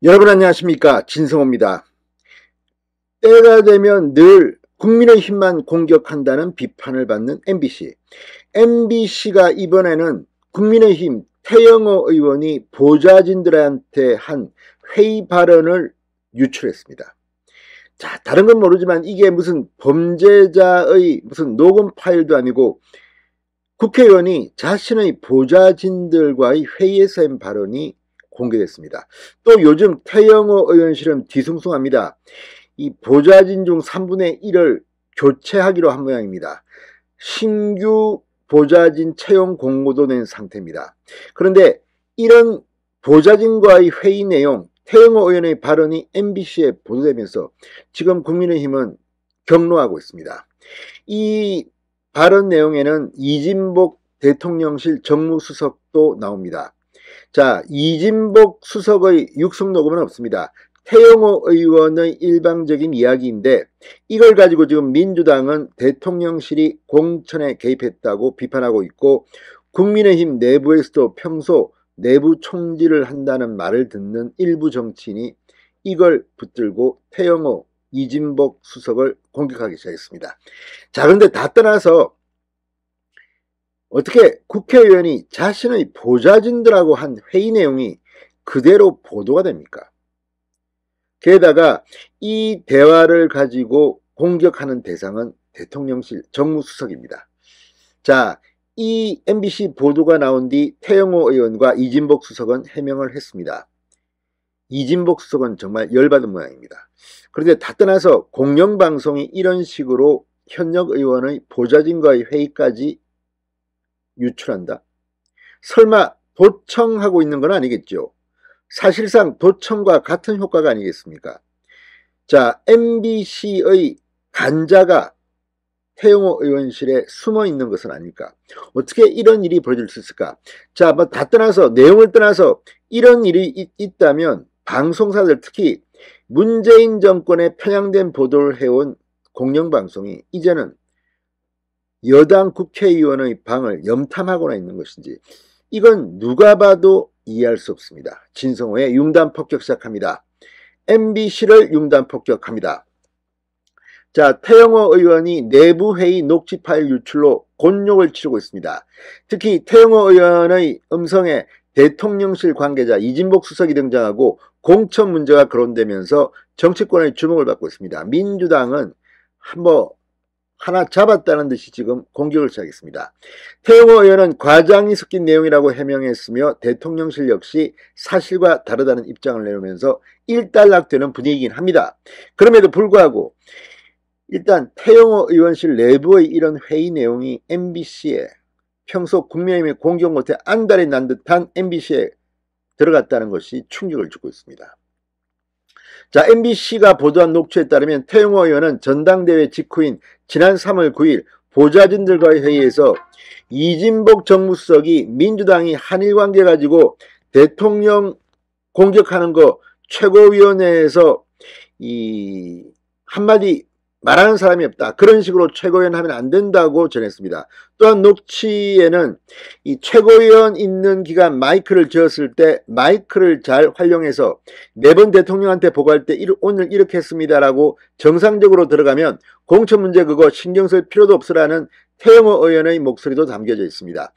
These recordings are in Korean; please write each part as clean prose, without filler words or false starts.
여러분 안녕하십니까, 진성호입니다. 때가 되면 늘 국민의힘만 공격한다는 비판을 받는 MBC가 이번에는 국민의힘 태영호 의원이 보좌진들한테 한 회의 발언을 유출했습니다. 자, 다른 건 모르지만 이게 무슨 범죄자의 무슨 녹음 파일도 아니고 국회의원이 자신의 보좌진들과의 회의에서 한 발언이 공개됐습니다. 또 요즘 태영호 의원실은 뒤숭숭합니다. 이 보좌진 중 3분의 1을 교체하기로 한 모양입니다. 신규 보좌진 채용 공고도 낸 상태입니다. 그런데 이런 보좌진과의 회의 내용, 태영호 의원의 발언이 MBC에 보도되면서 지금 국민의힘은 격노하고 있습니다. 이 발언 내용에는 이진복 대통령실 정무수석도 나옵니다. 자, 이진복 수석의 육성 녹음은 없습니다. 태영호 의원의 일방적인 이야기인데 이걸 가지고 지금 민주당은 대통령실이 공천에 개입했다고 비판하고 있고, 국민의힘 내부에서도 평소 내부 총질을 한다는 말을 듣는 일부 정치인이 이걸 붙들고 태영호, 이진복 수석을 공격하기 시작했습니다. 자, 그런데 다 떠나서 어떻게 국회의원이 자신의 보좌진들하고 한 회의 내용이 그대로 보도가 됩니까? 게다가 이 대화를 가지고 공격하는 대상은 대통령실 정무수석입니다. 자, 이 MBC 보도가 나온 뒤 태영호 의원과 이진복 수석은 해명을 했습니다. 이진복 수석은 정말 열받은 모양입니다. 그런데 다 떠나서 공영방송이 이런 식으로 현역 의원의 보좌진과의 회의까지 유출한다? 설마 도청하고 있는 건 아니겠죠? 사실상 도청과 같은 효과가 아니겠습니까? 자, MBC의 간자가 태영호 의원실에 숨어 있는 것은 아닐까? 어떻게 이런 일이 벌어질 수 있을까? 자, 뭐 다 떠나서, 내용을 떠나서 이런 일이 있다면 방송사들, 특히 문재인 정권에 편향된 보도를 해온 공영방송이 이제는 여당 국회의원의 방을 염탐하거나 있는 것인지, 이건 누가 봐도 이해할 수 없습니다. 진성호의 융단 폭격 시작합니다. MBC를 융단 폭격합니다. 자, 태영호 의원이 내부회의 녹취 파일 유출로 곤욕을 치르고 있습니다. 특히 태영호 의원의 음성에 대통령실 관계자 이진복 수석이 등장하고 공천 문제가 거론되면서 정치권의 주목을 받고 있습니다. 민주당은 하나 잡았다는 듯이 지금 공격을 시작했습니다. 태영호 의원은 과장이 섞인 내용이라고 해명했으며 대통령실 역시 사실과 다르다는 입장을 내놓으면서 일단락되는 분위기이긴 합니다. 그럼에도 불구하고 일단 태영호 의원실 내부의 이런 회의 내용이 MBC에, 평소 국민의힘의 공격 못해 안달이 난 듯한 MBC에 들어갔다는 것이 충격을 주고 있습니다. 자, MBC가 보도한 녹취에 따르면 태영호 의원은 전당대회 직후인 지난 3월 9일 보좌진들과의 회의에서 이진복 정무수석이 민주당이 한일관계 가지고 대통령 공격하는 거 최고위원회에서 한마디 말하는 사람이 없다, 그런 식으로 최고위원 하면 안 된다고 전했습니다. 또한 녹취에는 이 최고위원 있는 기간 마이크를 지었을 때 마이크를 잘 활용해서 매번 대통령한테 보고할 때 오늘 이렇게 했습니다라고 정상적으로 들어가면 공천 문제 그거 신경 쓸 필요도 없으라는 태영호 의원의 목소리도 담겨져 있습니다.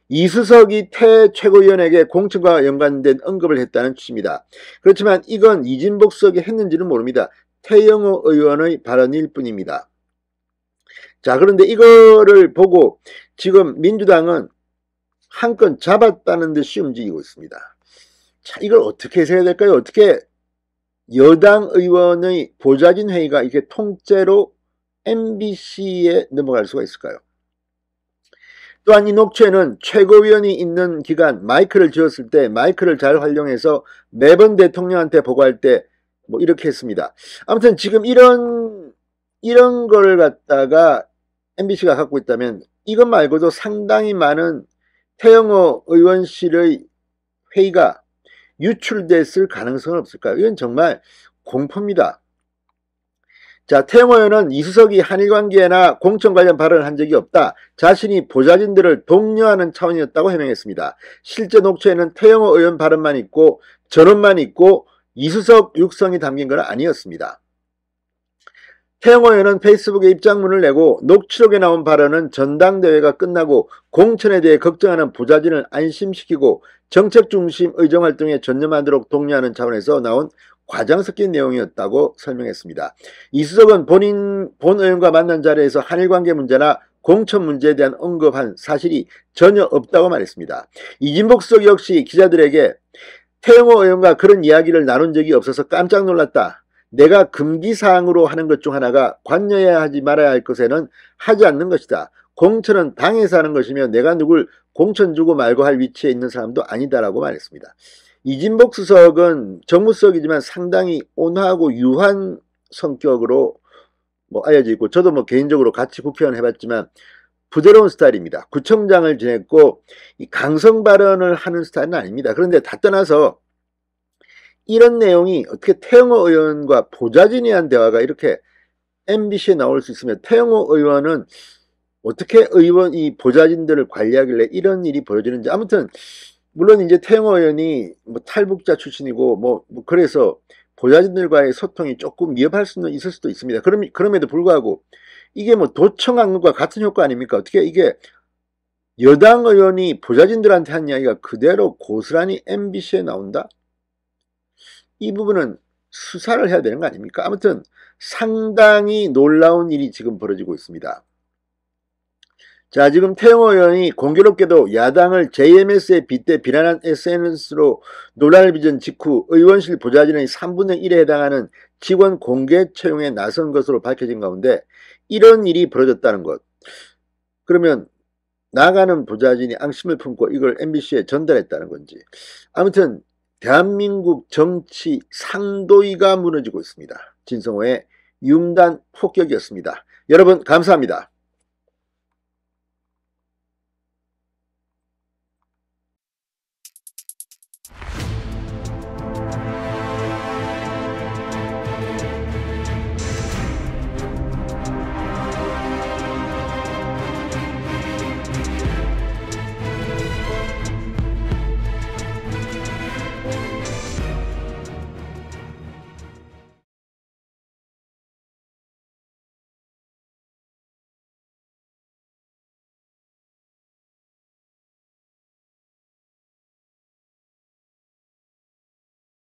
이수석이 태 최고위원에게 공천과 연관된 언급을 했다는 취지입니다. 그렇지만 이건 이진복 수석이 했는지는 모릅니다. 태영호 의원의 발언일 뿐입니다. 자, 그런데 이거를 보고 지금 민주당은 한 건 잡았다는 듯이 움직이고 있습니다. 자, 이걸 어떻게 해석해야 될까요? 어떻게 여당 의원의 보좌진 회의가 이렇게 통째로 MBC에 넘어갈 수가 있을까요? 또한 이 녹취에는 최고위원이 있는 기간 마이크를 지었을 때 마이크를 잘 활용해서 매번 대통령한테 보고할 때 이렇게 했습니다. 아무튼 지금 이런 걸 갖다가 MBC가 갖고 있다면 이것 말고도 상당히 많은 태영호 의원실의 회의가 유출됐을 가능성은 없을까요? 이건 정말 공포입니다. 자, 태영호 의원은 이수석이 한일관계나 공천 관련 발언을 한 적이 없다, 자신이 보좌진들을 독려하는 차원이었다고 해명했습니다. 실제 녹취에는 태영호 의원 발언만 있고 전원만 있고 이수석 육성이 담긴 건 아니었습니다. 태영호 의원은 페이스북에 입장문을 내고 녹취록에 나온 발언은 전당대회가 끝나고 공천에 대해 걱정하는 부자진을 안심시키고 정책 중심 의정활동에 전념하도록 독려하는 차원에서 나온 과장 섞인 내용이었다고 설명했습니다. 이수석은 본 의원과 만난 자리에서 한일관계 문제나 공천 문제에 대한 언급한 사실이 전혀 없다고 말했습니다. 이진복 수석 역시 기자들에게 태영호 의원과 그런 이야기를 나눈 적이 없어서 깜짝 놀랐다. 내가 금기사항으로 하는 것 중 하나가 관여해야 하지 말아야 할 것에는 하지 않는 것이다. 공천은 당에서 하는 것이며 내가 누굴 공천 주고 말고 할 위치에 있는 사람도 아니다라고 말했습니다. 이진복 수석은 정무수석이지만 상당히 온화하고 유한 성격으로 알려져 있고, 저도 개인적으로 같이 국회의원 해봤지만 부드러운 스타일입니다. 구청장을 지냈고 이 강성 발언을 하는 스타일은 아닙니다. 그런데 다 떠나서 이런 내용이 어떻게 태영호 의원과 보좌진이 한 대화가 이렇게 MBC에 나올 수 있으면 태영호 의원은 어떻게 이 보좌진들을 관리하길래 이런 일이 벌어지는지. 아무튼 물론 이제 태영호 의원이 탈북자 출신이고 그래서 보좌진들과의 소통이 조금 미흡할 수는 있을 수도 있습니다. 그럼에도 불구하고 이게 도청한 것과 같은 효과 아닙니까? 어떻게 이게 여당 의원이 보좌진들한테 한 이야기가 그대로 고스란히 MBC에 나온다? 이 부분은 수사를 해야 되는 거 아닙니까? 아무튼 상당히 놀라운 일이 지금 벌어지고 있습니다. 자, 지금 태영호 의원이 공교롭게도 야당을 JMS에 빗대 비난한 SNS로 논란을 빚은 직후 의원실 보좌진의 3분의 1에 해당하는 직원 공개 채용에 나선 것으로 밝혀진 가운데 이런 일이 벌어졌다는 것. 그러면 나가는 보좌진이 앙심을 품고 이걸 MBC에 전달했다는 건지. 아무튼 대한민국 정치 상도이가 무너지고 있습니다. 진성호의 융단 폭격이었습니다. 여러분 감사합니다.